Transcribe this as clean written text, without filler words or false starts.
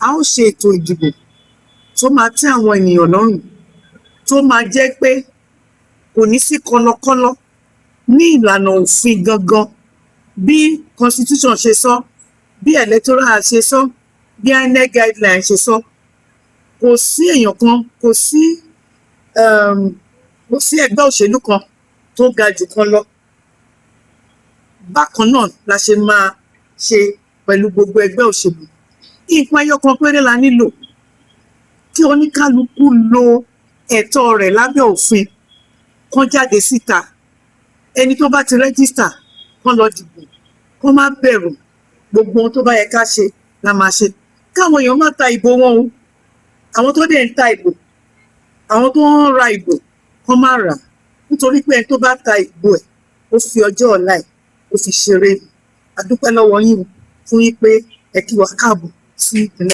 a ó ṣe ètò ìdìbò tó máa tẹ́ àwọn ènìyàn lọ́rùn, tó máa jẹ́ pé kò ní sí kọ́lọ́kọ́lọ́ ní ìlànà òfin gangan bí constitution ṣe sọ, bí electoral ṣe sọ, bí INEC guideline ṣe sọ. Kò sí èèyàn kan, kò sí ẹgbẹ́ òṣèlú kan tó ga jù kan lọ. Bákan náà la ṣe máa ṣe pẹ̀lú gbogbo ẹgbẹ́ òṣèlú. Nǹkan ẹyọ kan péré la nílò, kí oníkálukú lo ẹ̀tọ́ rẹ̀ lábẹ́ òfin, kán jáde síta. Ẹni tó bá ti rẹ́gísítà kán lọ dìbò, kán má bẹ̀rù, gbogbo ohun tó bá yẹ ká ṣe la máa ṣe. Káwọn èèyàn má ta ìbò wọn o. Àwọn tó dẹ̀ ń ta ìbò, àwọn tó ń ra ìbò, kán má rà á. Nítorí pé ẹni tó bá ta ìbò ẹ̀, ó fi ọjọ́ ọ̀la ẹ̀, ó fi ṣeré. A dúpẹ́ lọ́wọ́ yín fún yín pé ẹ kí wa káàbọ̀ sí ìpínlẹ̀.